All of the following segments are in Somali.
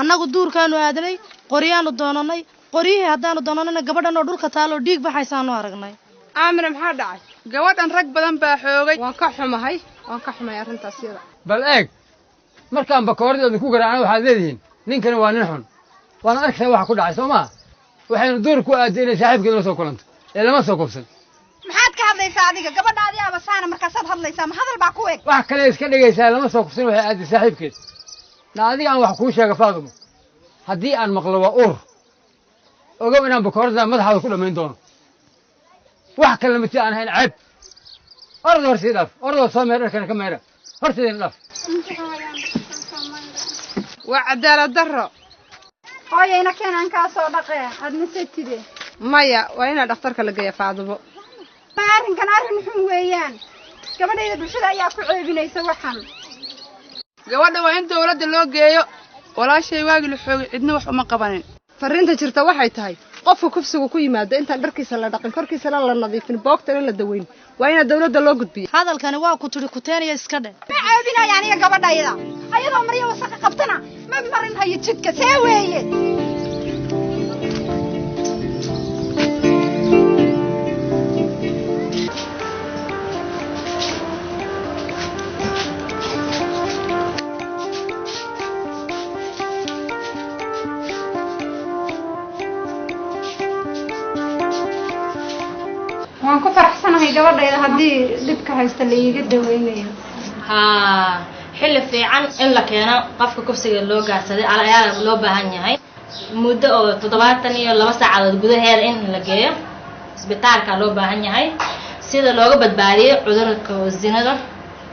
annagu duurkaanu aadanay qoryaanu doonanay qoryihii haddaanu doonanayna gabadhan oo dhulka taalo dhiig baxaysaanu aragnay aamina maxaa dhacay gabadhan rag badan baa xoogay waan ka xumahay arrintaas yada bal eeg markaan bakoorada ku garaacno waxaad leedihiin ninkani waa nin xun waana arkaysaa waxa ku dhacay soo maa waxaynu duur ku aaday inay saaxiibkeed la soo kulanto ee lama soo kubsan maxaad ka hadlaysaa adiga gabadhaadii abasaana markaasaad hadlaysaa ma hadal baa ku eg wax kale iska dhigaysaa lama soo kubsan waxay aaday saaxiibkeed na adiga aan wax kuu sheega Faadumo haddii aan maqlo waa ur ogow inaan bakoorada madaxaada ku dhamayn doono wax kale mid aan ahayn ceeb ordo horsiidaf ordo soo meero kana ka meero horsiidin dhaf waa cadaalad darro hooyayna keenan ka soo dhaqay aad misatide maya waa ina dhakhtarka la geeyo Faadumo arrinkan arrin xun weeyaan gabadhayda bulshada ayaa ku ceebinaysa waxan gabadha waa in dawladda loo geeyo walaashay waagi la xoogay cidna wax uma qabanin fariinta jirta waxay tahay qofka kufsigu ku yimaado intaan dharkiisa la dhaqin korkiisa la nadiifin boogtana la daweyn waa in dawladda loo gudbiyo hadalkani waa ku tiri kuteeniya iska dhe ma ceebinaya aniga gabadhayda ayadoo mariyo wasaq qabtana ma marin hayo jidka see weeye waan ku faraxsanahay gabadhayda haddii dhibka haysta la iiga daweynayo xilli fiican in la keeno qofka kufsiga loo gaarsaday ayaa loo baahan yahay muddo oo 72 saacadood gudaheeda in la geeyo isbitaalka loo baahan yahay sida looga badbaadiyo cudurka zinada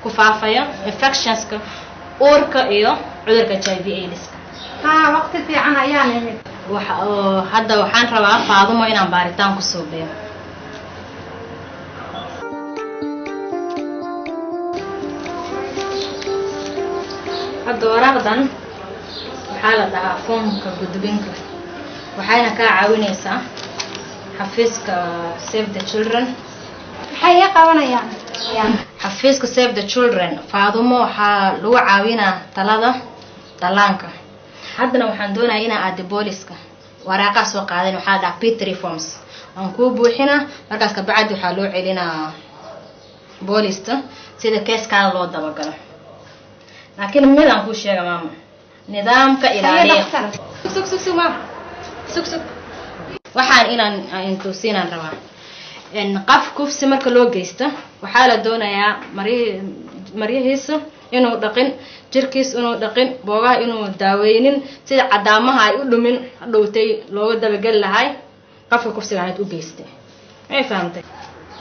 ku faafayo infectionska uurka iyo cudurka HIV/AIDS waqti fiican ayaan imid hadda waxaan rabaa Faadumo inaan baaritaan ku suubiyo dooradan waxaa la dhahaa foomka gudbinka waxayna ka caawinaysaa xafiiska Save the Children maxay qabanayaan xafiiska Save the Children Faadumo waxaa lagu caawinaa talada dhallaanka haddana waxaan doonayaa inaan aado booliska waraaqa soo qaadan waxaa dhahaa P3 forms aan ku buuxina markaas ka bacdi waxaa loo celinaa boolista sida keeska loo dabagalo لكن من أقول شيء يا ماما نظام كإلهي سك ماما سك وحال إلى أنتو سينا روا إن قف كوف سمر كلو جيسته وحالة دونا يا مريه هيسو إنه دقن جركيس إنه دقن بوغا إنه داوينين سيد عدامة هاي يقولوا من دوتي لو ده بقول هاي قف كوف سمر هاي جيسته إيه فهمتك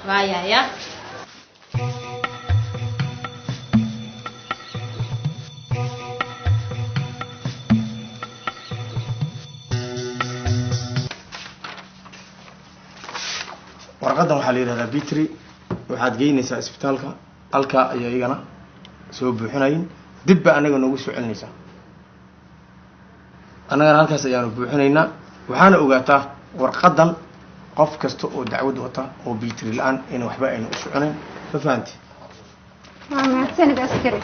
وايا يا warqadan waxaa la yiraahdaa P3 waxaad geynaysaa isbitaalka halka ayaa iyagana soo buuxinayn dib ba anaga noogu soo celinaysaa anagana halkaas ayaanu buuxinaynaa waxaana ogaataa warqadan qof kasta oo dacwad wata oo P3 la'aan in waxba aynu u soconayn fa fahanti ma sanad askari